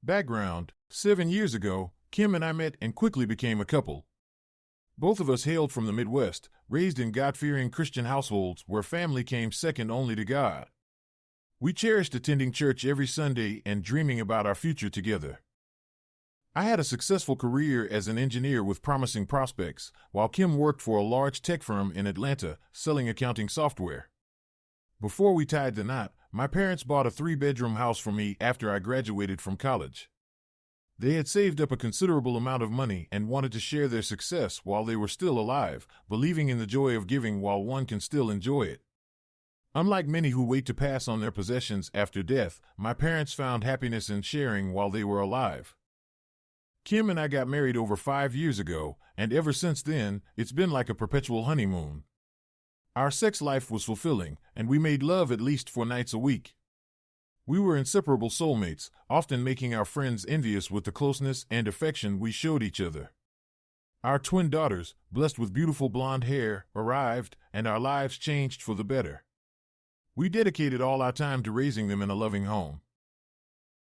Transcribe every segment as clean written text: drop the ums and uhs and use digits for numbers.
Background: 7 years ago, Kim and I met and quickly became a couple. Both of us hailed from the Midwest, raised in God-fearing Christian households where family came second only to God. We cherished attending church every Sunday and dreaming about our future together. I had a successful career as an engineer with promising prospects, while Kim worked for a large tech firm in Atlanta, selling accounting software. Before we tied the knot, my parents bought a 3-bedroom house for me after I graduated from college. They had saved up a considerable amount of money and wanted to share their success while they were still alive, believing in the joy of giving while one can still enjoy it. Unlike many who wait to pass on their possessions after death, my parents found happiness in sharing while they were alive. Kim and I got married over 5 years ago, and ever since then, it's been like a perpetual honeymoon. Our sex life was fulfilling, and we made love at least 4 nights a week. We were inseparable soulmates, often making our friends envious with the closeness and affection we showed each other. Our twin daughters, blessed with beautiful blonde hair, arrived, and our lives changed for the better. We dedicated all our time to raising them in a loving home.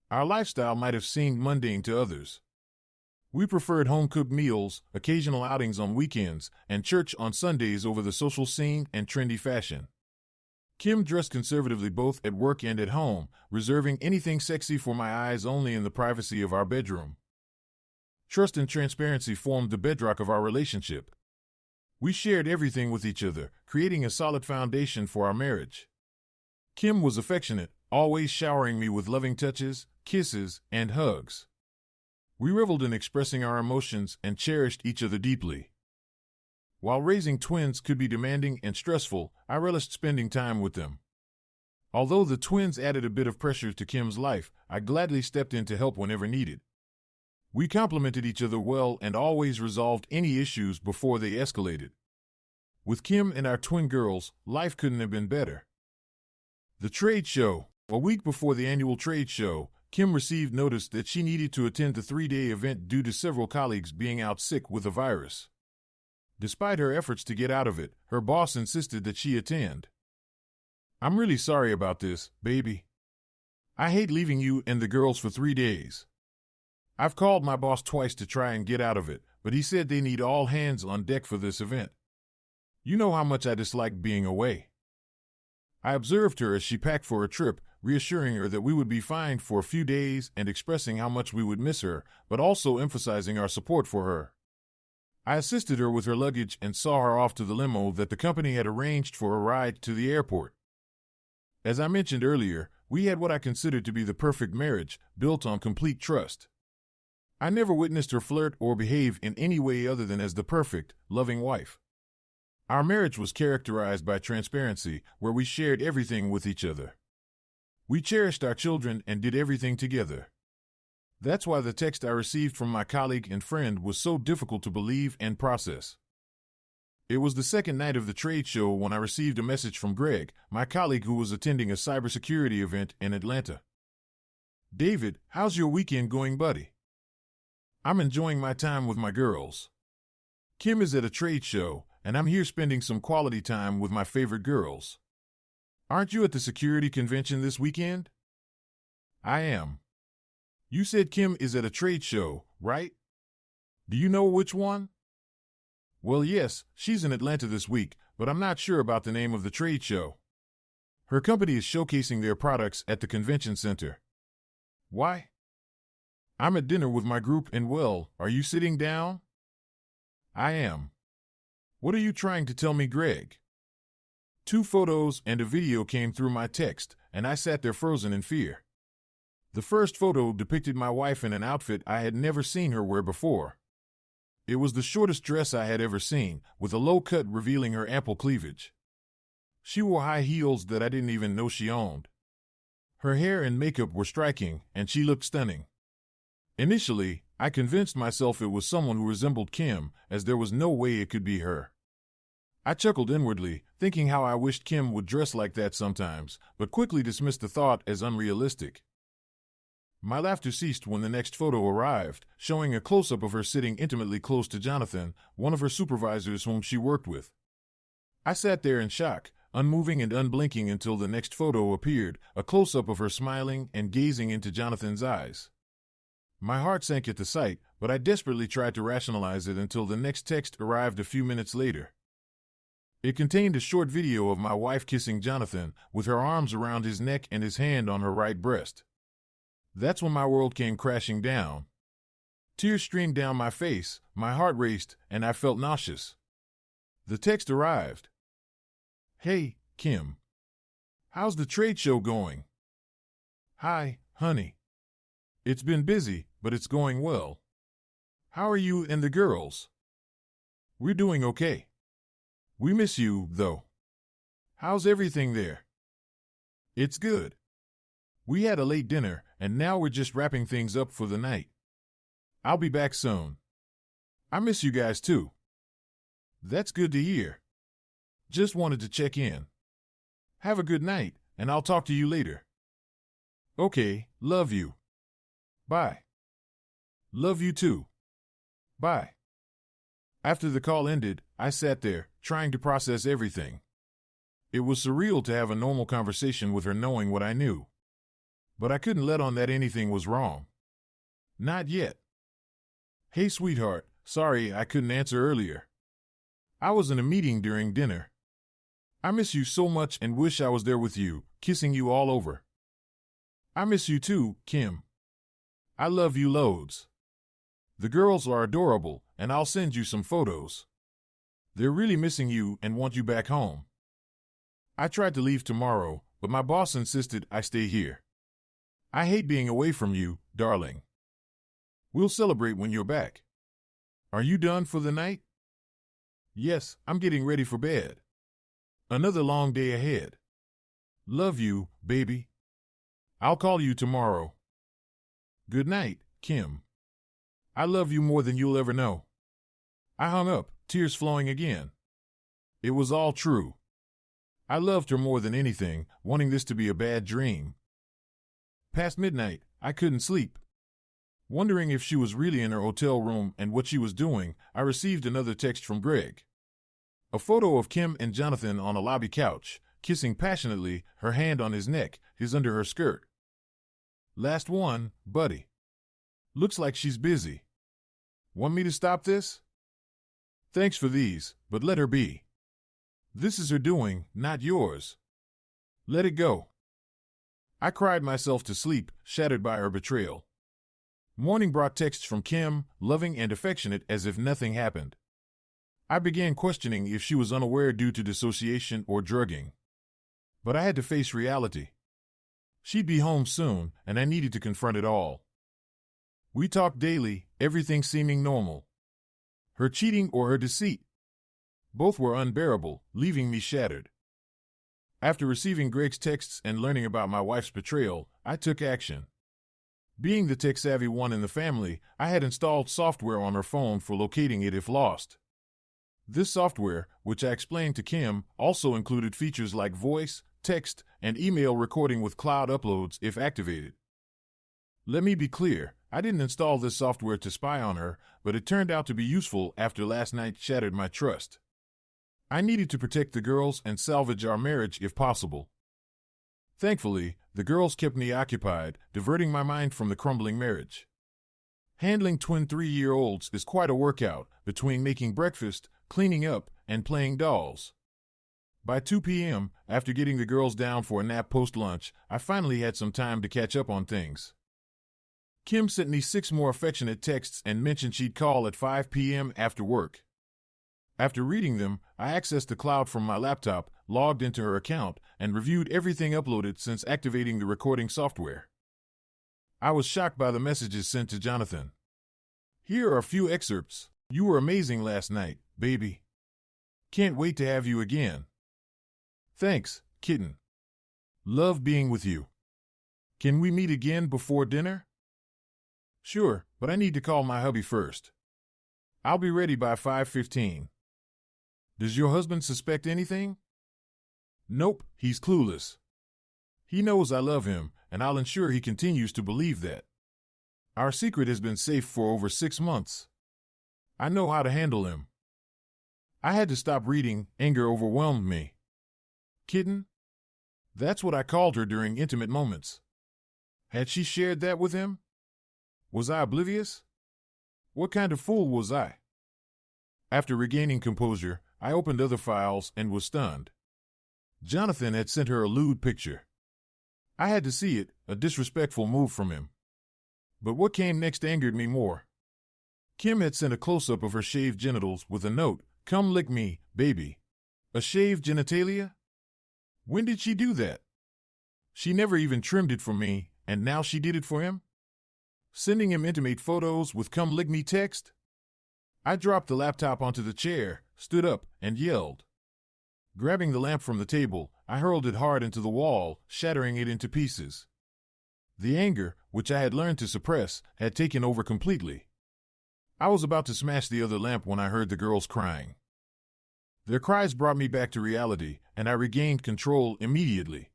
Our lifestyle might have seemed mundane to others. We preferred home-cooked meals, occasional outings on weekends, and church on Sundays over the social scene and trendy fashion. Kim dressed conservatively both at work and at home, reserving anything sexy for my eyes only in the privacy of our bedroom. Trust and transparency formed the bedrock of our relationship. We shared everything with each other, creating a solid foundation for our marriage. Kim was affectionate, always showering me with loving touches, kisses, and hugs. We reveled in expressing our emotions and cherished each other deeply. While raising twins could be demanding and stressful, I relished spending time with them. Although the twins added a bit of pressure to Kim's life, I gladly stepped in to help whenever needed. We complemented each other well and always resolved any issues before they escalated. With Kim and our twin girls, life couldn't have been better. The trade show. A week before the annual trade show, Kim received notice that she needed to attend the 3-day event due to several colleagues being out sick with the virus. Despite her efforts to get out of it, her boss insisted that she attend. "I'm really sorry about this, baby. I hate leaving you and the girls for 3 days. I've called my boss twice to try and get out of it, but he said they need all hands on deck for this event. You know how much I dislike being away." I observed her as she packed for a trip, reassuring her that we would be fine for a few days and expressing how much we would miss her, but also emphasizing our support for her. I assisted her with her luggage and saw her off to the limo that the company had arranged for a ride to the airport. As I mentioned earlier, we had what I considered to be the perfect marriage, built on complete trust. I never witnessed her flirt or behave in any way other than as the perfect, loving wife. Our marriage was characterized by transparency, where we shared everything with each other. We cherished our children and did everything together. That's why the text I received from my colleague and friend was so difficult to believe and process. It was the second night of the trade show when I received a message from Greg, my colleague who was attending a cybersecurity event in Atlanta. "David, how's your weekend going, buddy? I'm enjoying my time with my girls. Kim is at a trade show, and I'm here spending some quality time with my favorite girls. Aren't you at the security convention this weekend?" "I am." "You said Kim is at a trade show, right? Do you know which one?" "Well, yes, she's in Atlanta this week, but I'm not sure about the name of the trade show. Her company is showcasing their products at the convention center." "Why?" "I'm at dinner with my group and well, are you sitting down?" "I am." "What are you trying to tell me, Greg?" 2 photos and a video came through my text, and I sat there frozen in fear. The first photo depicted my wife in an outfit I had never seen her wear before. It was the shortest dress I had ever seen, with a low cut revealing her ample cleavage. She wore high heels that I didn't even know she owned. Her hair and makeup were striking, and she looked stunning. Initially, I convinced myself it was someone who resembled Kim, as there was no way it could be her. I chuckled inwardly, thinking how I wished Kim would dress like that sometimes, but quickly dismissed the thought as unrealistic. My laughter ceased when the next photo arrived, showing a close-up of her sitting intimately close to Jonathan, one of her supervisors whom she worked with. I sat there in shock, unmoving and unblinking until the next photo appeared, a close-up of her smiling and gazing into Jonathan's eyes. My heart sank at the sight, but I desperately tried to rationalize it until the next text arrived a few minutes later. It contained a short video of my wife kissing Jonathan, with her arms around his neck and his hand on her right breast. That's when my world came crashing down. Tears streamed down my face, my heart raced, and I felt nauseous. The text arrived. "Hey, Kim. How's the trade show going? Hi, honey. It's been busy, but it's going well. How are you and the girls? We're doing okay. We miss you, though. How's everything there? It's good. We had a late dinner, and now we're just wrapping things up for the night. I'll be back soon. I miss you guys, too. That's good to hear. Just wanted to check in. Have a good night, and I'll talk to you later. Okay, love you. Bye. Love you too. Bye." After the call ended, I sat there, trying to process everything. It was surreal to have a normal conversation with her knowing what I knew. But I couldn't let on that anything was wrong. Not yet. "Hey, sweetheart, sorry I couldn't answer earlier. I was in a meeting during dinner. I miss you so much and wish I was there with you, kissing you all over. I miss you too, Kim. I love you loads. The girls are adorable, and I'll send you some photos. They're really missing you and want you back home. I tried to leave tomorrow, but my boss insisted I stay here. I hate being away from you, darling. We'll celebrate when you're back. Are you done for the night?" "Yes, I'm getting ready for bed. Another long day ahead. Love you, baby. I'll call you tomorrow. Good night, Kim. I love you more than you'll ever know." I hung up, tears flowing again. It was all true. I loved her more than anything, wanting this to be a bad dream. Past midnight, I couldn't sleep. Wondering if she was really in her hotel room and what she was doing, I received another text from Greg. A photo of Kim and Jonathan on a lobby couch, kissing passionately, her hand on his neck, his under her skirt. "Last one, buddy. Looks like she's busy. Want me to stop this? Thanks for these, but let her be. This is her doing, not yours. Let it go." I cried myself to sleep, shattered by her betrayal. Morning brought texts from Kim, loving and affectionate as if nothing happened. I began questioning if she was unaware due to dissociation or drugging. But I had to face reality. She'd be home soon, and I needed to confront it all. We talked daily, everything seeming normal. Her cheating or her deceit. Both were unbearable, leaving me shattered. After receiving Greg's texts and learning about my wife's betrayal, I took action. Being the tech-savvy one in the family, I had installed software on her phone for locating it if lost. This software, which I explained to Kim, also included features like voice, text, and email recording with cloud uploads if activated. Let me be clear, I didn't install this software to spy on her, but it turned out to be useful after last night shattered my trust. I needed to protect the girls and salvage our marriage if possible. Thankfully, the girls kept me occupied, diverting my mind from the crumbling marriage. Handling twin 3-year-olds is quite a workout, between making breakfast, cleaning up, and playing dolls. By 2 p.m., after getting the girls down for a nap post-lunch, I finally had some time to catch up on things. Kim sent me 6 more affectionate texts and mentioned she'd call at 5 p.m. after work. After reading them, I accessed the cloud from my laptop, logged into her account, and reviewed everything uploaded since activating the recording software. I was shocked by the messages sent to Jonathan. Here are a few excerpts. "You were amazing last night, baby. Can't wait to have you again. Thanks, kitten. Love being with you. Can we meet again before dinner? Sure, but I need to call my hubby first. I'll be ready by 5:15. Does your husband suspect anything? Nope, he's clueless. He knows I love him, and I'll ensure he continues to believe that. Our secret has been safe for over 6 months. I know how to handle him." I had to stop reading, anger overwhelmed me. Kitten? That's what I called her during intimate moments. Had she shared that with him? Was I oblivious? What kind of fool was I? After regaining composure, I opened other files and was stunned. Jonathan had sent her a lewd picture. I had to see it, a disrespectful move from him. But what came next angered me more. Kim had sent a close-up of her shaved genitals with a note, "Come lick me, baby." A shaved genitalia? When did she do that? She never even trimmed it for me, and now she did it for him? Sending him intimate photos with "come lick me" text? I dropped the laptop onto the chair, stood up, and yelled. Grabbing the lamp from the table, I hurled it hard into the wall, shattering it into pieces. The anger, which I had learned to suppress, had taken over completely. I was about to smash the other lamp when I heard the girls crying. Their cries brought me back to reality, and I regained control immediately.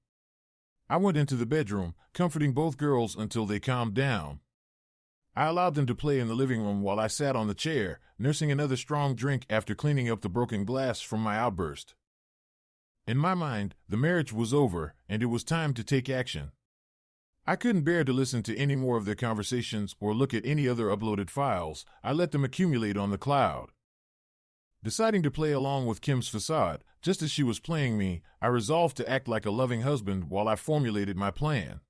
I went into the bedroom, comforting both girls until they calmed down. I allowed them to play in the living room while I sat on the chair, nursing another strong drink after cleaning up the broken glass from my outburst. In my mind, the marriage was over, and it was time to take action. I couldn't bear to listen to any more of their conversations or look at any other uploaded files. I let them accumulate on the cloud. Deciding to play along with Kim's facade, just as she was playing me, I resolved to act like a loving husband while I formulated my plan.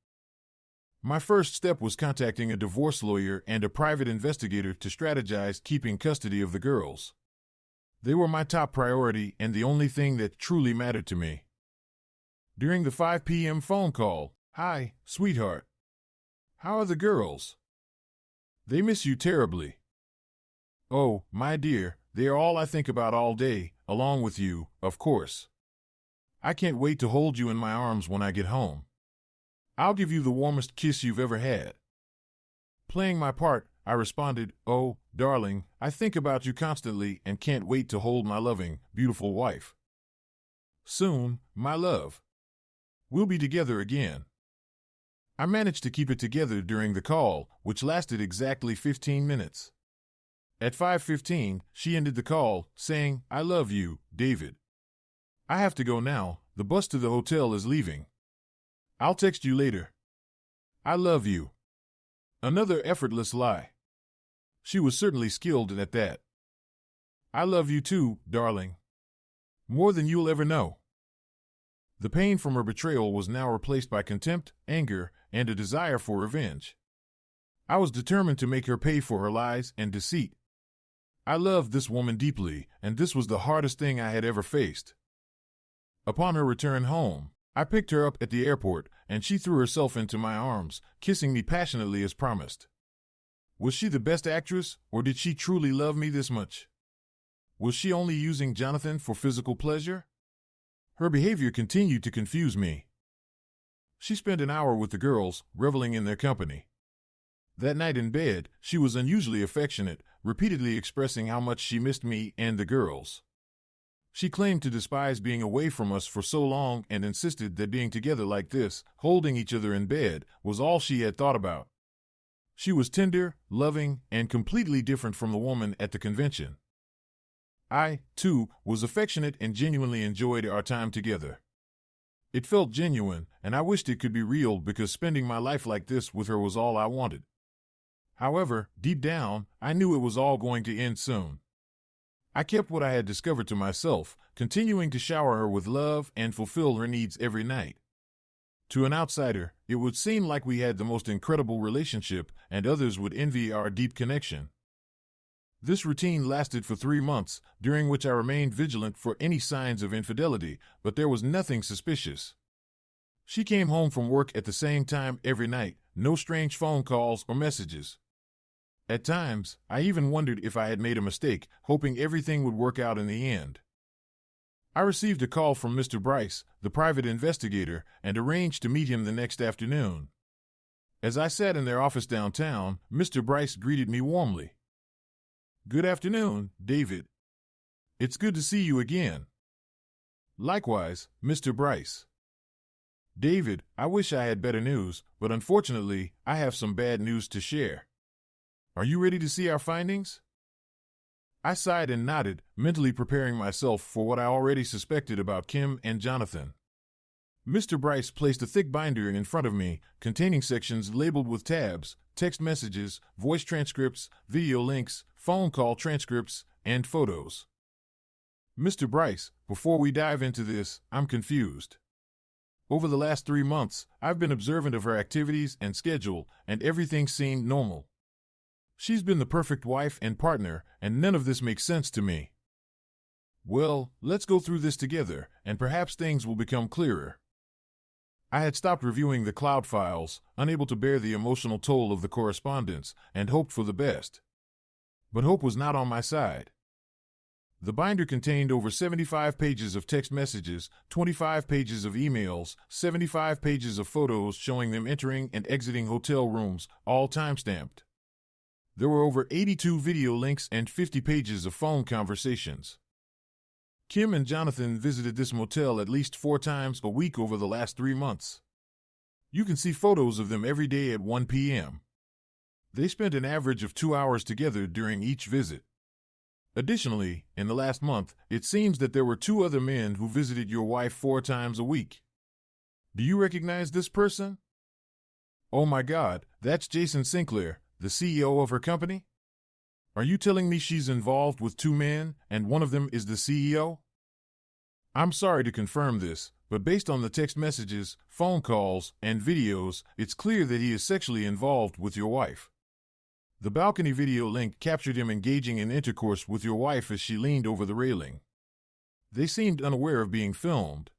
My first step was contacting a divorce lawyer and a private investigator to strategize keeping custody of the girls. They were my top priority and the only thing that truly mattered to me. During the 5 p.m. phone call, "Hi, sweetheart. How are the girls? They miss you terribly." "Oh, my dear, they are all I think about all day, along with you, of course. I can't wait to hold you in my arms when I get home. I'll give you the warmest kiss you've ever had." Playing my part, I responded, "Oh, darling, I think about you constantly and can't wait to hold my loving, beautiful wife. Soon, my love. We'll be together again." I managed to keep it together during the call, which lasted exactly 15 minutes. At 5:15, she ended the call, saying, "I love you, David. I have to go now, the bus to the hotel is leaving. I'll text you later. I love you." Another effortless lie. She was certainly skilled at that. "I love you too, darling. More than you'll ever know." The pain from her betrayal was now replaced by contempt, anger, and a desire for revenge. I was determined to make her pay for her lies and deceit. I loved this woman deeply, and this was the hardest thing I had ever faced. Upon her return home, I picked her up at the airport, and she threw herself into my arms, kissing me passionately as promised. Was she the best actress, or did she truly love me this much? Was she only using Jonathan for physical pleasure? Her behavior continued to confuse me. She spent an hour with the girls, reveling in their company. That night in bed, she was unusually affectionate, repeatedly expressing how much she missed me and the girls. She claimed to despise being away from us for so long and insisted that being together like this, holding each other in bed, was all she had thought about. She was tender, loving, and completely different from the woman at the convention. I, too, was affectionate and genuinely enjoyed our time together. It felt genuine, and I wished it could be real because spending my life like this with her was all I wanted. However, deep down, I knew it was all going to end soon. I kept what I had discovered to myself, continuing to shower her with love and fulfill her needs every night. To an outsider, it would seem like we had the most incredible relationship, and others would envy our deep connection. This routine lasted for 3 months, during which I remained vigilant for any signs of infidelity, but there was nothing suspicious. She came home from work at the same time every night, no strange phone calls or messages. At times, I even wondered if I had made a mistake, hoping everything would work out in the end. I received a call from Mr. Bryce, the private investigator, and arranged to meet him the next afternoon. As I sat in their office downtown, Mr. Bryce greeted me warmly. "Good afternoon, David. It's good to see you again." "Likewise, Mr. Bryce." "David, I wish I had better news, but unfortunately, I have some bad news to share. Are you ready to see our findings?" I sighed and nodded, mentally preparing myself for what I already suspected about Kim and Jonathan. Mr. Bryce placed a thick binder in front of me, containing sections labeled with tabs, text messages, voice transcripts, video links, phone call transcripts, and photos. Mr. Bryce, before we dive into this, I'm confused. Over the last 3 months, I've been observant of her activities and schedule, and everything seemed normal. She's been the perfect wife and partner, and none of this makes sense to me. Well, let's go through this together, and perhaps things will become clearer. I had stopped reviewing the cloud files, unable to bear the emotional toll of the correspondence, and hoped for the best. But hope was not on my side. The binder contained over 75 pages of text messages, 25 pages of emails, 75 pages of photos showing them entering and exiting hotel rooms, all timestamped. There were over 82 video links and 50 pages of phone conversations. Kim and Jonathan visited this motel at least 4 times a week over the last 3 months. You can see photos of them every day at 1 p.m. They spent an average of 2 hours together during each visit. Additionally, in the last month, it seems that there were 2 other men who visited your wife 4 times a week. Do you recognize this person? Oh my God, that's Jason Sinclair, the CEO of her company? Are you telling me she's involved with 2 men, and one of them is the CEO? I'm sorry to confirm this, but based on the text messages, phone calls, and videos, it's clear that he is sexually involved with your wife. The balcony video link captured him engaging in intercourse with your wife as she leaned over the railing. They seemed unaware of being filmed.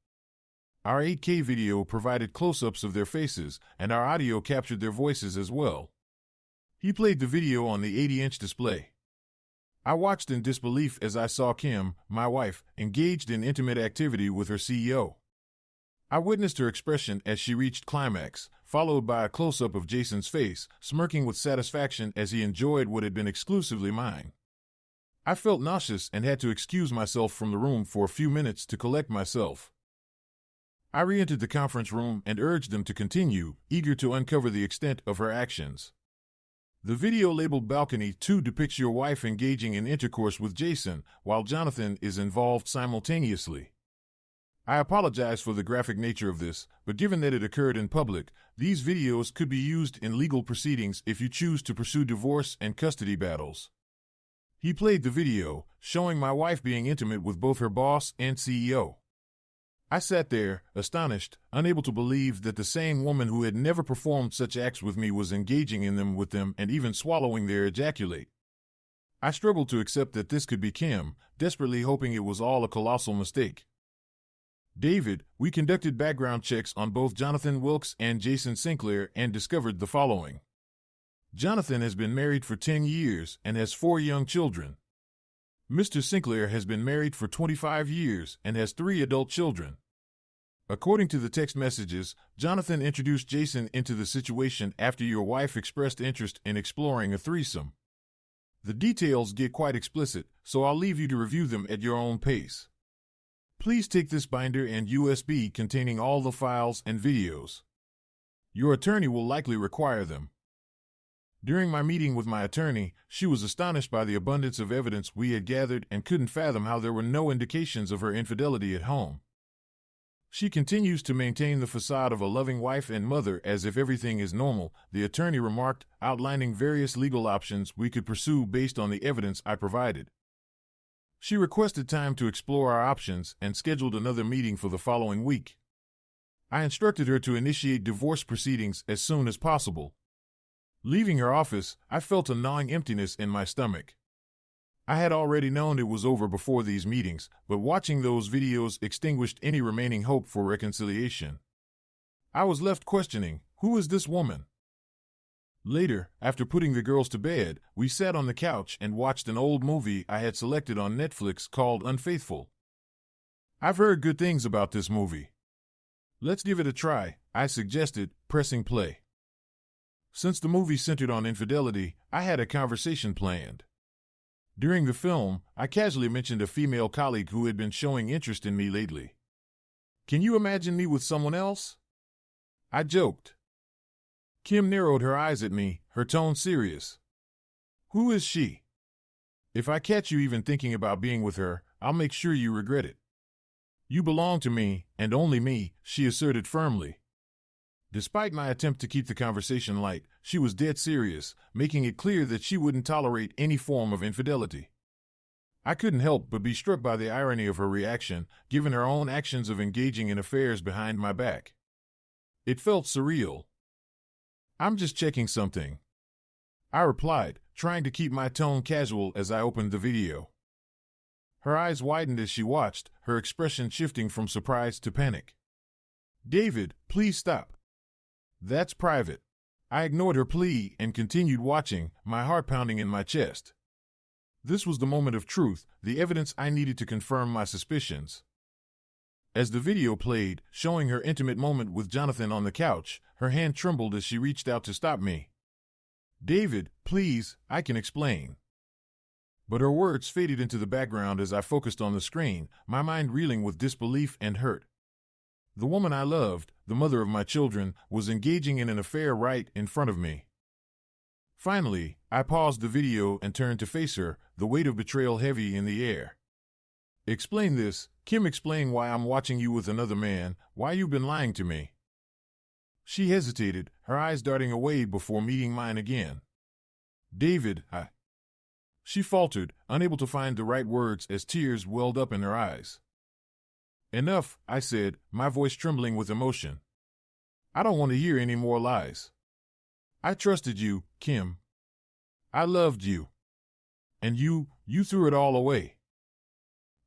Our 8K video provided close-ups of their faces, and our audio captured their voices as well. He played the video on the 80-inch display. I watched in disbelief as I saw Kim, my wife, engaged in intimate activity with her CEO. I witnessed her expression as she reached climax, followed by a close-up of Jason's face, smirking with satisfaction as he enjoyed what had been exclusively mine. I felt nauseous and had to excuse myself from the room for a few minutes to collect myself. I re-entered the conference room and urged them to continue, eager to uncover the extent of her actions. The video labeled Balcony 2 depicts your wife engaging in intercourse with Jason, while Jonathan is involved simultaneously. I apologize for the graphic nature of this, but given that it occurred in public, these videos could be used in legal proceedings if you choose to pursue divorce and custody battles. He played the video, showing my wife being intimate with both her boss and CEO. I sat there, astonished, unable to believe that the same woman who had never performed such acts with me was engaging in them with them and even swallowing their ejaculate. I struggled to accept that this could be Kim, desperately hoping it was all a colossal mistake. David, we conducted background checks on both Jonathan Wilkes and Jason Sinclair and discovered the following. Jonathan has been married for 10 years and has 4 young children. Mr. Sinclair has been married for 25 years and has 3 adult children. According to the text messages, Jonathan introduced Jason into the situation after your wife expressed interest in exploring a threesome. The details get quite explicit, so I'll leave you to review them at your own pace. Please take this binder and USB containing all the files and videos. Your attorney will likely require them. During my meeting with my attorney, she was astonished by the abundance of evidence we had gathered and couldn't fathom how there were no indications of her infidelity at home. She continues to maintain the facade of a loving wife and mother as if everything is normal, the attorney remarked, outlining various legal options we could pursue based on the evidence I provided. She requested time to explore our options and scheduled another meeting for the following week. I instructed her to initiate divorce proceedings as soon as possible. Leaving her office, I felt a gnawing emptiness in my stomach. I had already known it was over before these meetings, but watching those videos extinguished any remaining hope for reconciliation. I was left questioning, who is this woman? Later, after putting the girls to bed, we sat on the couch and watched an old movie I had selected on Netflix called Unfaithful. I've heard good things about this movie. Let's give it a try, I suggested, pressing play. Since the movie centered on infidelity, I had a conversation planned. During the film, I casually mentioned a female colleague who had been showing interest in me lately. Can you imagine me with someone else? I joked. Kim narrowed her eyes at me, her tone serious. Who is she? If I catch you even thinking about being with her, I'll make sure you regret it. You belong to me, and only me, she asserted firmly. Despite my attempt to keep the conversation light, she was dead serious, making it clear that she wouldn't tolerate any form of infidelity. I couldn't help but be struck by the irony of her reaction, given her own actions of engaging in affairs behind my back. It felt surreal. I'm just checking something, I replied, trying to keep my tone casual as I opened the video. Her eyes widened as she watched, her expression shifting from surprise to panic. David, please stop. That's private. I ignored her plea and continued watching, my heart pounding in my chest. This was the moment of truth, the evidence I needed to confirm my suspicions. As the video played, showing her intimate moment with Jonathan on the couch, her hand trembled as she reached out to stop me. David, please, I can explain. But her words faded into the background as I focused on the screen, my mind reeling with disbelief and hurt. The woman I loved, the mother of my children, was engaging in an affair right in front of me. Finally, I paused the video and turned to face her, the weight of betrayal heavy in the air. Explain this, Kim. Explain why I'm watching you with another man, why you've been lying to me. She hesitated, her eyes darting away before meeting mine again. David, She faltered, unable to find the right words as tears welled up in her eyes. Enough, I said, my voice trembling with emotion. I don't want to hear any more lies. I trusted you, Kim. I loved you. And you threw it all away.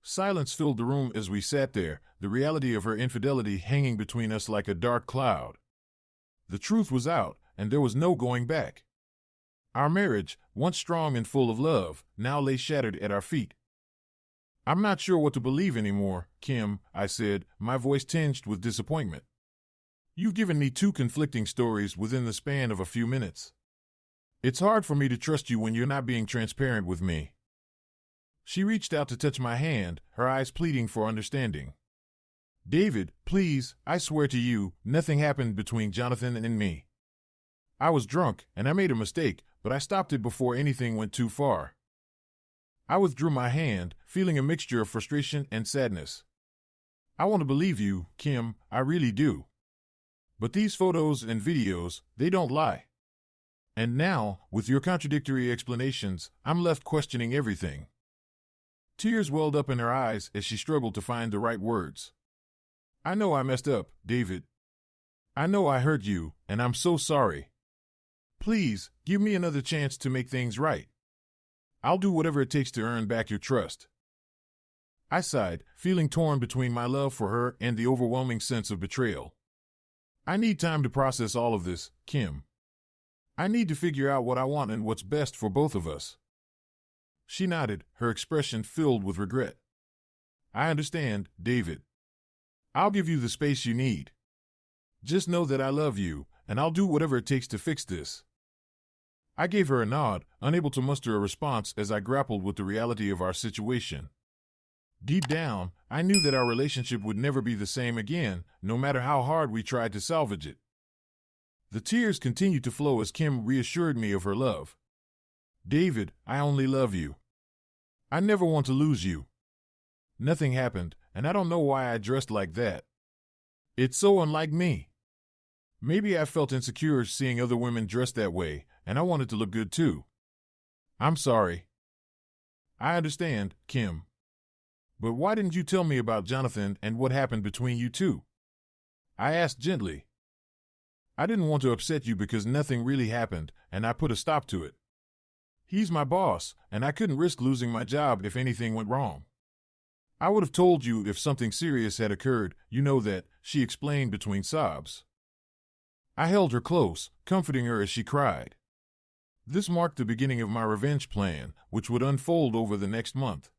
Silence filled the room as we sat there, the reality of her infidelity hanging between us like a dark cloud. The truth was out, and there was no going back. Our marriage, once strong and full of love, now lay shattered at our feet. I'm not sure what to believe anymore, Kim, I said, my voice tinged with disappointment. You've given me two conflicting stories within the span of a few minutes. It's hard for me to trust you when you're not being transparent with me. She reached out to touch my hand, her eyes pleading for understanding. David, please, I swear to you, nothing happened between Jonathan and me. I was drunk, and I made a mistake, but I stopped it before anything went too far. I withdrew my hand, feeling a mixture of frustration and sadness. I want to believe you, Kim, I really do. But these photos and videos, they don't lie. And now, with your contradictory explanations, I'm left questioning everything. Tears welled up in her eyes as she struggled to find the right words. I know I messed up, David. I know I hurt you, and I'm so sorry. Please, give me another chance to make things right. I'll do whatever it takes to earn back your trust. I sighed, feeling torn between my love for her and the overwhelming sense of betrayal. I need time to process all of this, Kim. I need to figure out what I want and what's best for both of us. She nodded, her expression filled with regret. I understand, David. I'll give you the space you need. Just know that I love you, and I'll do whatever it takes to fix this. I gave her a nod, unable to muster a response as I grappled with the reality of our situation. Deep down, I knew that our relationship would never be the same again, no matter how hard we tried to salvage it. The tears continued to flow as Kim reassured me of her love. David, I only love you. I never want to lose you. Nothing happened, and I don't know why I dressed like that. It's so unlike me. Maybe I felt insecure seeing other women dressed that way, and I wanted to look good too. I'm sorry. I understand, Kim. But why didn't you tell me about Jonathan and what happened between you two? I asked gently. I didn't want to upset you because nothing really happened, and I put a stop to it. He's my boss, and I couldn't risk losing my job if anything went wrong. I would have told you if something serious had occurred, you know that, she explained between sobs. I held her close, comforting her as she cried. This marked the beginning of my revenge plan, which would unfold over the next month.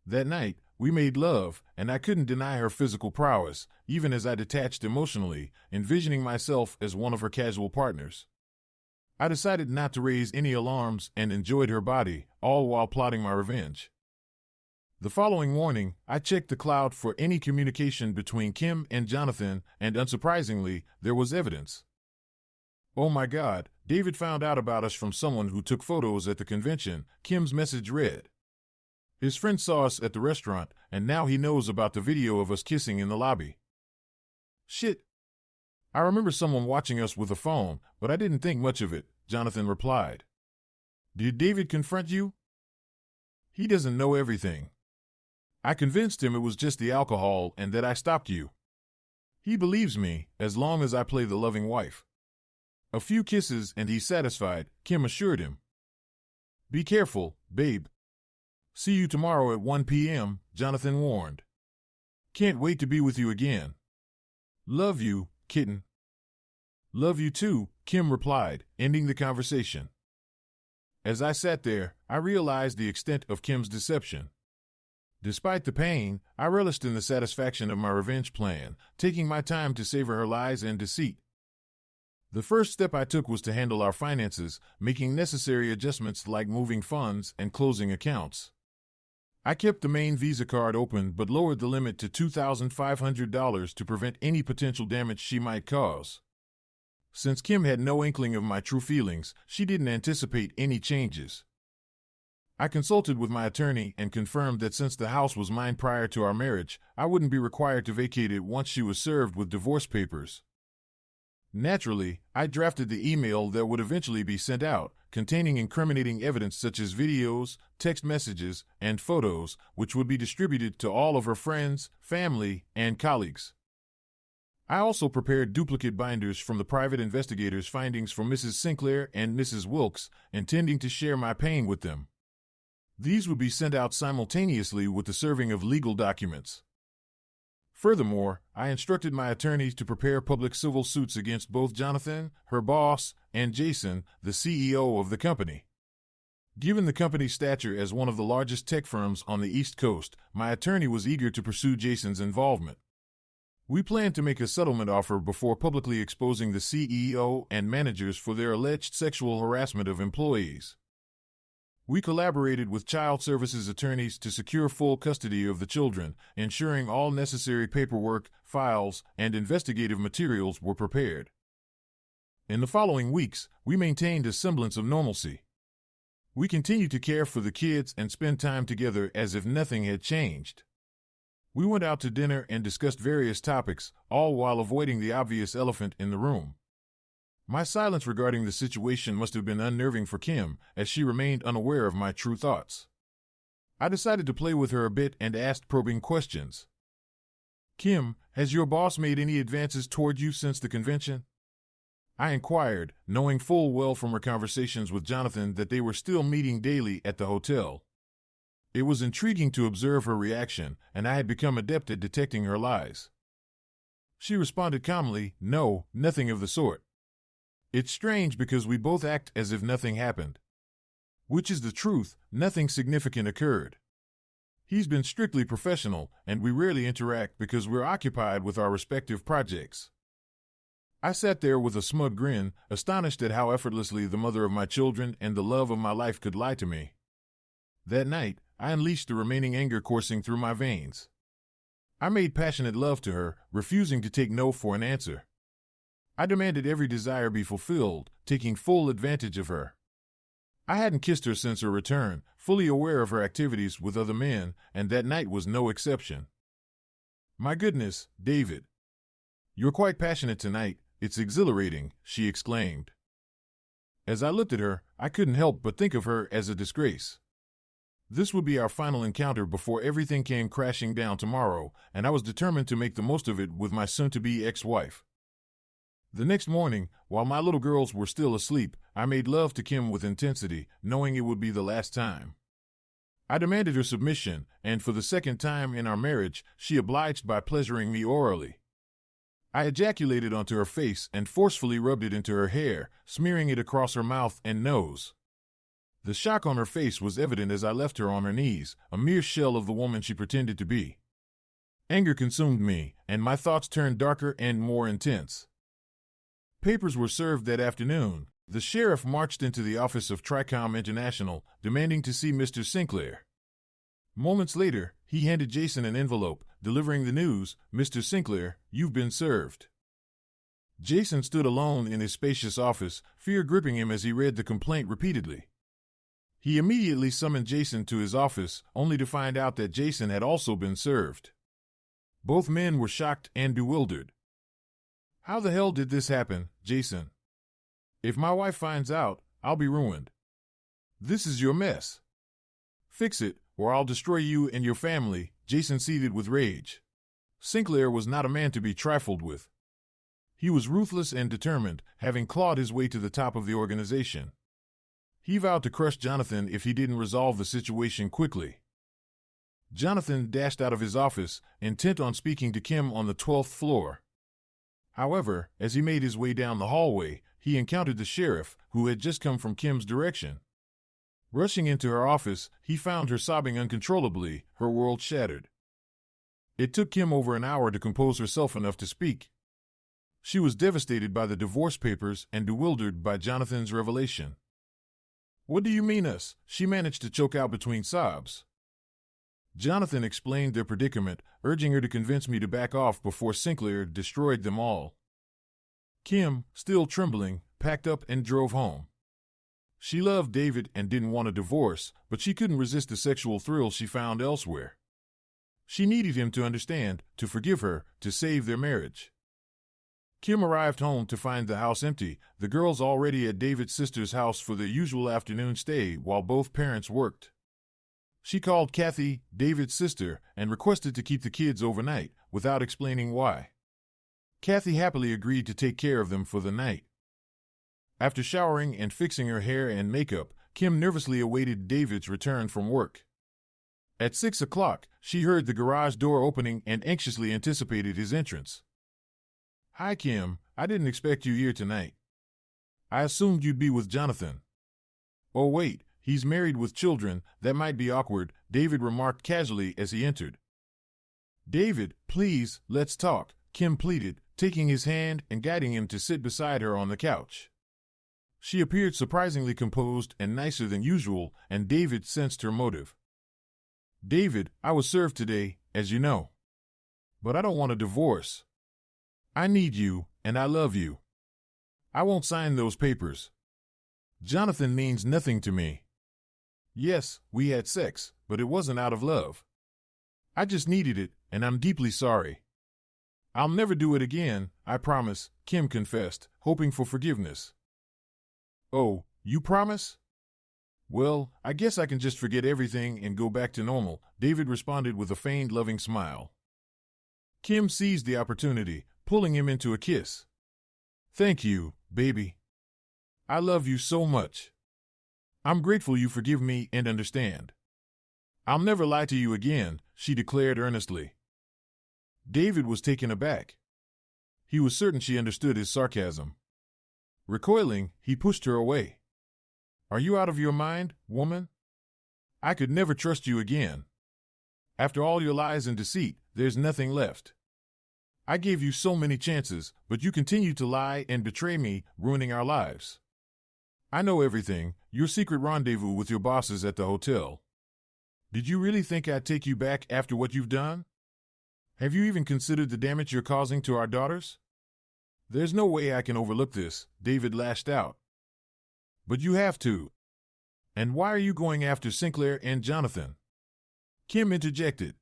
That night, we made love, and I couldn't deny her physical prowess, even as I detached emotionally, envisioning myself as one of her casual partners. I decided not to raise any alarms and enjoyed her body, all while plotting my revenge. The following morning, I checked the cloud for any communication between Kim and Jonathan, and unsurprisingly, there was evidence. Oh my God, David found out about us from someone who took photos at the convention, Kim's message read. His friend saw us at the restaurant, and now he knows about the video of us kissing in the lobby. Shit. I remember someone watching us with a phone, but I didn't think much of it, Jonathan replied. Did David confront you? He doesn't know everything. I convinced him it was just the alcohol and that I stopped you. He believes me, as long as I play the loving wife. A few kisses and he's satisfied, Kim assured him. Be careful, babe. See you tomorrow at 1 p.m., Jonathan warned. Can't wait to be with you again. Love you, kitten. Love you too, Kim replied, ending the conversation. As I sat there, I realized the extent of Kim's deception. Despite the pain, I relished in the satisfaction of my revenge plan, taking my time to savor her lies and deceit. The first step I took was to handle our finances, making necessary adjustments like moving funds and closing accounts. I kept the main Visa card open but lowered the limit to $2,500 to prevent any potential damage she might cause. Since Kim had no inkling of my true feelings, she didn't anticipate any changes. I consulted with my attorney and confirmed that since the house was mine prior to our marriage, I wouldn't be required to vacate it once she was served with divorce papers. Naturally, I drafted the email that would eventually be sent out, containing incriminating evidence such as videos, text messages, and photos, which would be distributed to all of her friends, family, and colleagues. I also prepared duplicate binders from the private investigator's findings for Mrs. Sinclair and Mrs. Wilkes, intending to share my pain with them. These would be sent out simultaneously with the serving of legal documents. Furthermore, I instructed my attorneys to prepare public civil suits against both Jonathan, her boss, and Jason, the CEO of the company. Given the company's stature as one of the largest tech firms on the East Coast, my attorney was eager to pursue Jason's involvement. We planned to make a settlement offer before publicly exposing the CEO and managers for their alleged sexual harassment of employees. We collaborated with child services attorneys to secure full custody of the children, ensuring all necessary paperwork, files, and investigative materials were prepared. In the following weeks, we maintained a semblance of normalcy. We continued to care for the kids and spend time together as if nothing had changed. We went out to dinner and discussed various topics, all while avoiding the obvious elephant in the room. My silence regarding the situation must have been unnerving for Kim, as she remained unaware of my true thoughts. I decided to play with her a bit and asked probing questions. Kim, has your boss made any advances toward you since the convention? I inquired, knowing full well from her conversations with Jonathan that they were still meeting daily at the hotel. It was intriguing to observe her reaction, and I had become adept at detecting her lies. She responded calmly, "No, nothing of the sort. It's strange because we both act as if nothing happened. Which is the truth, nothing significant occurred. He's been strictly professional, and we rarely interact because we're occupied with our respective projects." I sat there with a smug grin, astonished at how effortlessly the mother of my children and the love of my life could lie to me. That night, I unleashed the remaining anger coursing through my veins. I made passionate love to her, refusing to take no for an answer. I demanded every desire be fulfilled, taking full advantage of her. I hadn't kissed her since her return, fully aware of her activities with other men, and that night was no exception. "My goodness, David. You're quite passionate tonight. It's exhilarating," she exclaimed. As I looked at her, I couldn't help but think of her as a disgrace. This would be our final encounter before everything came crashing down tomorrow, and I was determined to make the most of it with my soon-to-be ex-wife. The next morning, while my little girls were still asleep, I made love to Kim with intensity, knowing it would be the last time. I demanded her submission, and for the second time in our marriage, she obliged by pleasuring me orally. I ejaculated onto her face and forcefully rubbed it into her hair, smearing it across her mouth and nose. The shock on her face was evident as I left her on her knees, a mere shell of the woman she pretended to be. Anger consumed me, and my thoughts turned darker and more intense. Papers were served that afternoon. The sheriff marched into the office of Tricom International, demanding to see Mr. Sinclair. Moments later, he handed Jason an envelope, delivering the news, "Mr. Sinclair, you've been served." Jason stood alone in his spacious office, fear gripping him as he read the complaint repeatedly. He immediately summoned Jason to his office, only to find out that Jason had also been served. Both men were shocked and bewildered. "How the hell did this happen, Jason? If my wife finds out, I'll be ruined. This is your mess. Fix it, or I'll destroy you and your family," Jason seethed with rage. Sinclair was not a man to be trifled with. He was ruthless and determined, having clawed his way to the top of the organization. He vowed to crush Jonathan if he didn't resolve the situation quickly. Jonathan dashed out of his office, intent on speaking to Kim on the 12th floor. However, as he made his way down the hallway, he encountered the sheriff, who had just come from Kim's direction. Rushing into her office, he found her sobbing uncontrollably, her world shattered. It took Kim over an hour to compose herself enough to speak. She was devastated by the divorce papers and bewildered by Jonathan's revelation. "What do you mean us?" she managed to choke out between sobs. Jonathan explained their predicament, urging her to convince me to back off before Sinclair destroyed them all. Kim, still trembling, packed up and drove home. She loved David and didn't want a divorce, but she couldn't resist the sexual thrill she found elsewhere. She needed him to understand, to forgive her, to save their marriage. Kim arrived home to find the house empty, the girls already at David's sister's house for their usual afternoon stay while both parents worked. She called Kathy, David's sister, and requested to keep the kids overnight, without explaining why. Kathy happily agreed to take care of them for the night. After showering and fixing her hair and makeup, Kim nervously awaited David's return from work. At 6 o'clock, she heard the garage door opening and anxiously anticipated his entrance. "Hi, Kim. I didn't expect you here tonight. I assumed you'd be with Jonathan." "Oh, wait, he's married with children. That might be awkward," David remarked casually as he entered. "David, please, let's talk," Kim pleaded, taking his hand and guiding him to sit beside her on the couch. She appeared surprisingly composed and nicer than usual, and David sensed her motive. "David, I was served today, as you know. But I don't want a divorce. I need you, and I love you. I won't sign those papers. Jonathan means nothing to me. Yes, we had sex, but it wasn't out of love. I just needed it, and I'm deeply sorry. I'll never do it again, I promise," Kim confessed, hoping for forgiveness. "Oh, you promise? Well, I guess I can just forget everything and go back to normal," David responded with a feigned loving smile. Kim seized the opportunity, pulling him into a kiss. "Thank you, baby. I love you so much. I'm grateful you forgive me and understand. I'll never lie to you again," she declared earnestly. David was taken aback. He was certain she understood his sarcasm. Recoiling, he pushed her away. "Are you out of your mind, woman? I could never trust you again. After all your lies and deceit, there's nothing left. I gave you so many chances, but you continue to lie and betray me, ruining our lives. I know everything, your secret rendezvous with your bosses at the hotel. Did you really think I'd take you back after what you've done? Have you even considered the damage you're causing to our daughters? There's no way I can overlook this," David lashed out. "But you have to. And why are you going after Sinclair and Jonathan?" Kim interjected.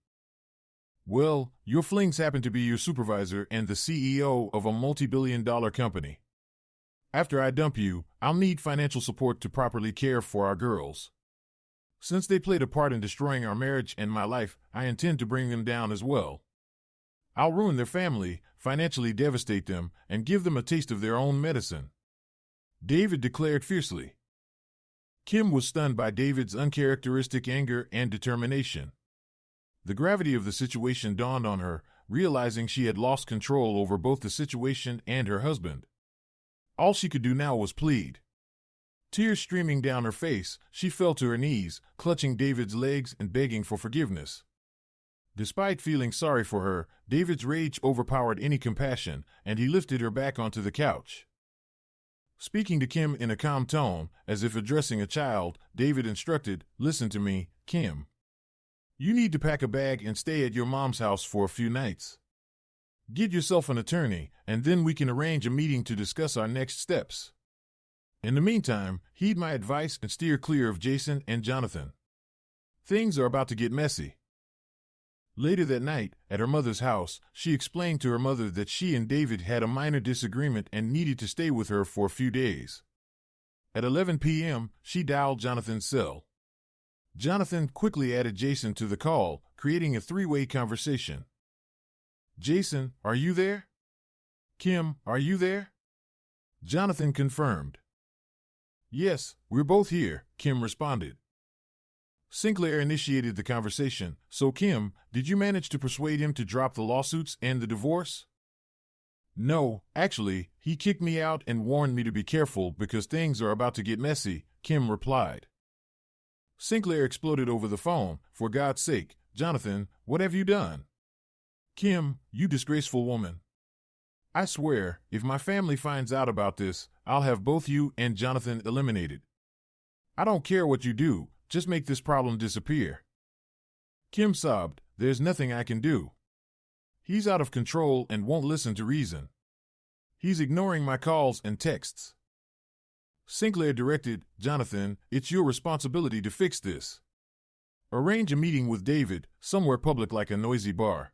"Well, your flings happen to be your supervisor and the CEO of a multi-billion-dollar company. After I dump you, I'll need financial support to properly care for our girls. Since they played a part in destroying our marriage and my life, I intend to bring them down as well. I'll ruin their family, financially devastate them, and give them a taste of their own medicine," David declared fiercely. Kim was stunned by David's uncharacteristic anger and determination. The gravity of the situation dawned on her, realizing she had lost control over both the situation and her husband. All she could do now was plead. Tears streaming down her face, she fell to her knees, clutching David's legs and begging for forgiveness. Despite feeling sorry for her, David's rage overpowered any compassion, and he lifted her back onto the couch. Speaking to Kim in a calm tone, as if addressing a child, David instructed, "Listen to me, Kim. You need to pack a bag and stay at your mom's house for a few nights. Get yourself an attorney, and then we can arrange a meeting to discuss our next steps. In the meantime, heed my advice and steer clear of Jason and Jonathan. Things are about to get messy. Later that night, at her mother's house, she explained to her mother that she and David had a minor disagreement and needed to stay with her for a few days. At 11 p.m., she dialed Jonathan's cell. Jonathan quickly added Jason to the call, creating a three-way conversation. Jason, are you there? Kim, are you there? Jonathan confirmed. Yes, we're both here, Kim responded. Sinclair initiated the conversation. So Kim, did you manage to persuade him to drop the lawsuits and the divorce? No, actually, he kicked me out and warned me to be careful because things are about to get messy, Kim replied. Sinclair exploded over the phone. For God's sake, Jonathan, what have you done? Kim, you disgraceful woman. I swear, if my family finds out about this, I'll have both you and Jonathan eliminated. I don't care what you do, just make this problem disappear. Kim sobbed, there's nothing I can do. He's out of control and won't listen to reason. He's ignoring my calls and texts. Sinclair directed, Jonathan, it's your responsibility to fix this. Arrange a meeting with David, somewhere public like a noisy bar.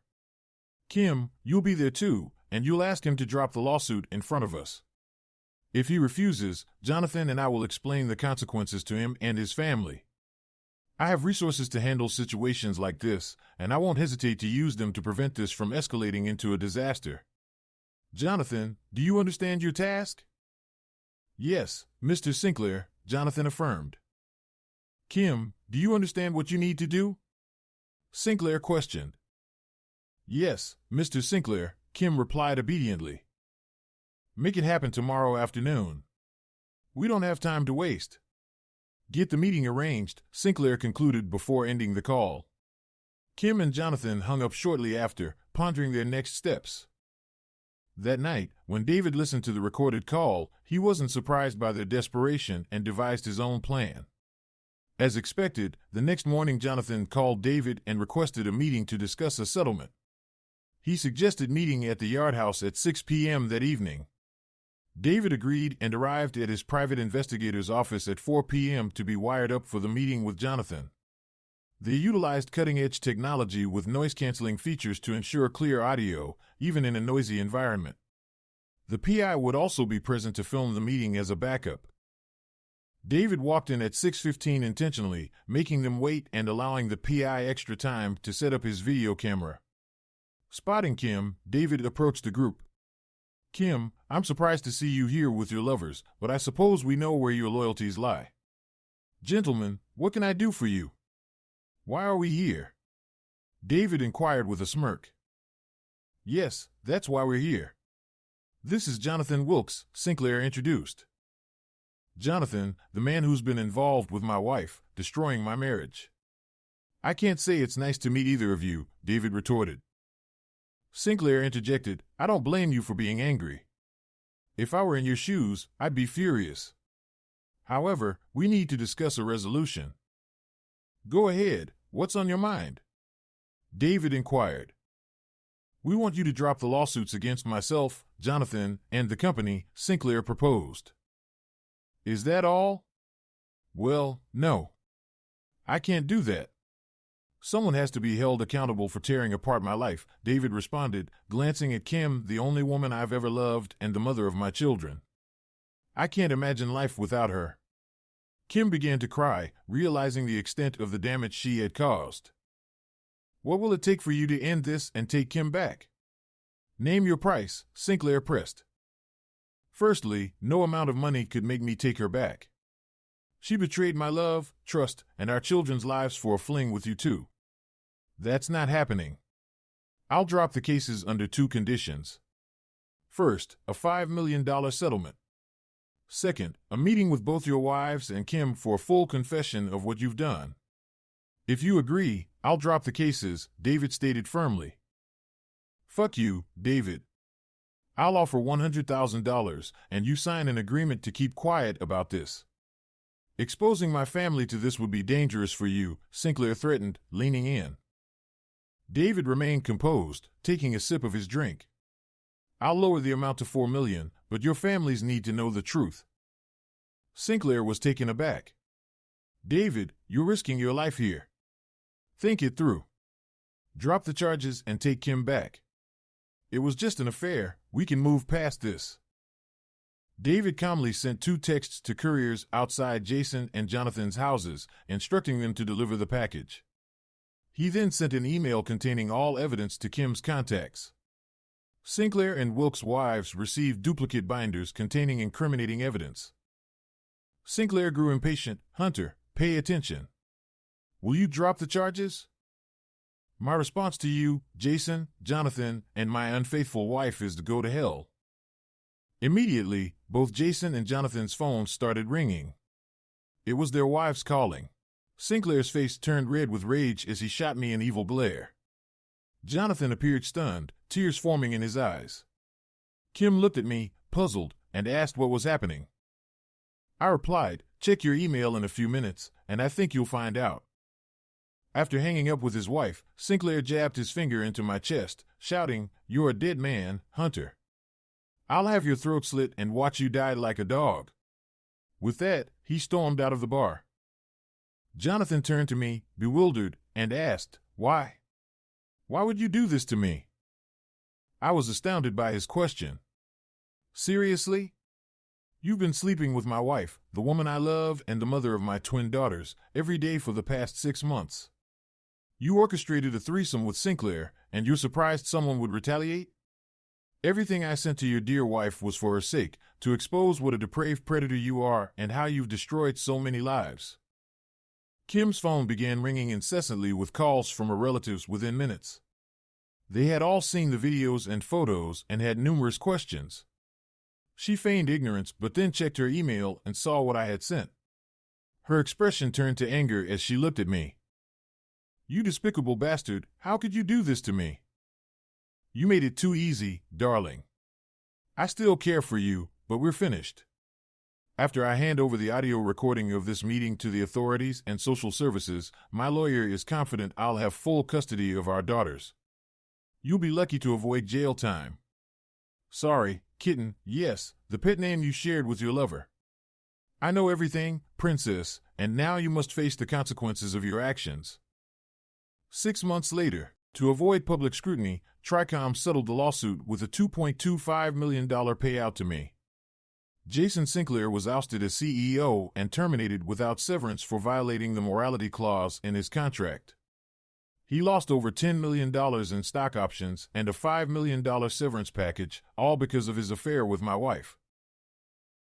Kim, you'll be there too, and you'll ask him to drop the lawsuit in front of us. If he refuses, Jonathan and I will explain the consequences to him and his family. I have resources to handle situations like this, and I won't hesitate to use them to prevent this from escalating into a disaster. Jonathan, do you understand your task? Yes, Mr. Sinclair, Jonathan affirmed. Kim, do you understand what you need to do? Sinclair questioned. Yes, Mr. Sinclair, Kim replied obediently. Make it happen tomorrow afternoon. We don't have time to waste. Get the meeting arranged, Sinclair concluded before ending the call. Kim and Jonathan hung up shortly after, pondering their next steps. That night, when David listened to the recorded call, he wasn't surprised by their desperation and devised his own plan. As expected, the next morning Jonathan called David and requested a meeting to discuss a settlement. He suggested meeting at the yard house at 6 p.m. that evening. David agreed and arrived at his private investigator's office at 4 p.m. to be wired up for the meeting with Jonathan. They utilized cutting-edge technology with noise-canceling features to ensure clear audio, even in a noisy environment. The PI would also be present to film the meeting as a backup. David walked in at 6:15 intentionally, making them wait and allowing the PI extra time to set up his video camera. Spotting Kim, David approached the group. Kim, I'm surprised to see you here with your lovers, but I suppose we know where your loyalties lie. Gentlemen, what can I do for you? Why are we here? David inquired with a smirk. Yes, that's why we're here. This is Jonathan Wilkes, Sinclair introduced. Jonathan, the man who's been involved with my wife, destroying my marriage. I can't say it's nice to meet either of you, David retorted. Sinclair interjected, I don't blame you for being angry. If I were in your shoes, I'd be furious. However, we need to discuss a resolution. Go ahead, what's on your mind? David inquired. We want you to drop the lawsuits against myself, Jonathan, and the company, Sinclair proposed. Is that all? Well, no. I can't do that. Someone has to be held accountable for tearing apart my life, David responded, glancing at Kim, the only woman I've ever loved and the mother of my children. I can't imagine life without her. Kim began to cry, realizing the extent of the damage she had caused. What will it take for you to end this and take Kim back? Name your price, Sinclair pressed. Firstly, no amount of money could make me take her back. She betrayed my love, trust, and our children's lives for a fling with you too. That's not happening. I'll drop the cases under two conditions. First, a $5 million settlement. Second, a meeting with both your wives and Kim for a full confession of what you've done. If you agree, I'll drop the cases, David stated firmly. Fuck you, David. I'll offer $100,000, and you sign an agreement to keep quiet about this. Exposing my family to this would be dangerous for you, Sinclair threatened, leaning in. David remained composed, taking a sip of his drink. I'll lower the amount to $4 million, but your families need to know the truth. Sinclair was taken aback. David, you're risking your life here. Think it through. Drop the charges and take Kim back. It was just an affair. We can move past this. David calmly sent 2 texts to couriers outside Jason and Jonathan's houses, instructing them to deliver the package. He then sent an email containing all evidence to Kim's contacts. Sinclair and Wilkes' wives received duplicate binders containing incriminating evidence. Sinclair grew impatient. Hunter, pay attention. Will you drop the charges? My response to you, Jason, Jonathan, and my unfaithful wife is to go to hell. Immediately, both Jason and Jonathan's phones started ringing. It was their wives calling. Sinclair's face turned red with rage as he shot me an evil glare. Jonathan appeared stunned, tears forming in his eyes. Kim looked at me, puzzled, and asked what was happening. I replied, check your email in a few minutes, and I think you'll find out. After hanging up with his wife, Sinclair jabbed his finger into my chest, shouting, "You're a dead man, Hunter. I'll have your throat slit and watch you die like a dog." With that, he stormed out of the bar. Jonathan turned to me, bewildered, and asked, Why? Why would you do this to me? I was astounded by his question. Seriously? You've been sleeping with my wife, the woman I love and the mother of my twin daughters, every day for the past 6 months. You orchestrated a threesome with Sinclair, and you're surprised someone would retaliate? Everything I sent to your dear wife was for her sake, to expose what a depraved predator you are and how you've destroyed so many lives. Kim's phone began ringing incessantly with calls from her relatives within minutes. They had all seen the videos and photos and had numerous questions. She feigned ignorance but then checked her email and saw what I had sent. Her expression turned to anger as she looked at me. You despicable bastard, how could you do this to me? You made it too easy, darling. I still care for you, but we're finished. After I hand over the audio recording of this meeting to the authorities and social services, my lawyer is confident I'll have full custody of our daughters. You'll be lucky to avoid jail time. Sorry, kitten, yes, the pet name you shared with your lover. I know everything, princess, and now you must face the consequences of your actions. 6 months later, to avoid public scrutiny, Tricom settled the lawsuit with a $2.25 million payout to me. Jason Sinclair was ousted as CEO and terminated without severance for violating the morality clause in his contract. He lost over $10 million in stock options and a $5 million severance package, all because of his affair with my wife.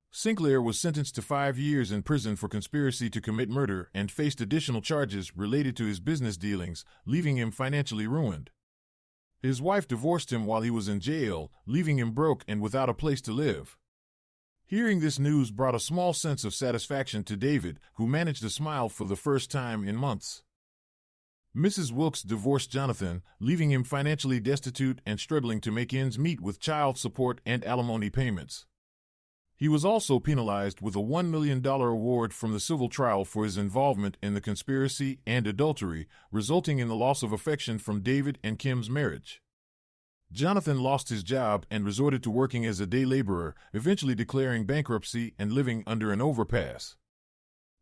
Sinclair was sentenced to 5 years in prison for conspiracy to commit murder and faced additional charges related to his business dealings, leaving him financially ruined. His wife divorced him while he was in jail, leaving him broke and without a place to live. Hearing this news brought a small sense of satisfaction to David, who managed to smile for the first time in months. Mrs. Wilkes divorced Jonathan, leaving him financially destitute and struggling to make ends meet with child support and alimony payments. He was also penalized with a $1 million award from the civil trial for his involvement in the conspiracy and adultery, resulting in the loss of affection from David and Kim's marriage. Jonathan lost his job and resorted to working as a day laborer, eventually declaring bankruptcy and living under an overpass.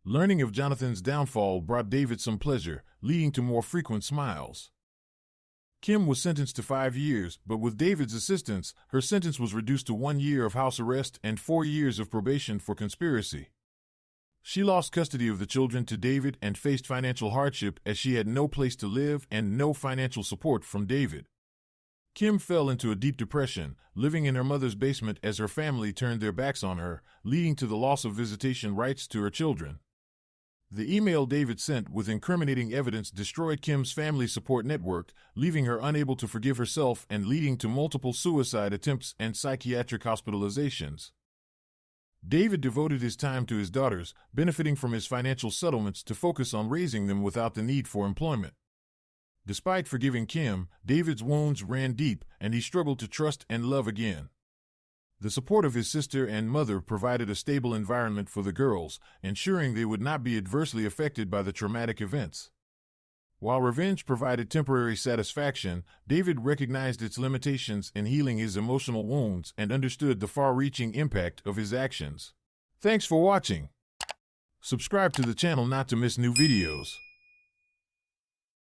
Learning of Jonathan's downfall brought David some pleasure, leading to more frequent smiles. Kim was sentenced to 5 years, but with David's assistance, her sentence was reduced to 1 year of house arrest and 4 years of probation for conspiracy. She lost custody of the children to David and faced financial hardship as she had no place to live and no financial support from David. Kim fell into a deep depression, living in her mother's basement as her family turned their backs on her, leading to the loss of visitation rights to her children. The email David sent with incriminating evidence destroyed Kim's family support network, leaving her unable to forgive herself and leading to multiple suicide attempts and psychiatric hospitalizations. David devoted his time to his daughters, benefiting from his financial settlements to focus on raising them without the need for employment. Despite forgiving Kim, David's wounds ran deep, and he struggled to trust and love again. The support of his sister and mother provided a stable environment for the girls, ensuring they would not be adversely affected by the traumatic events. While revenge provided temporary satisfaction, David recognized its limitations in healing his emotional wounds and understood the far-reaching impact of his actions. Thanks for watching. Subscribe to the channel not to miss new videos.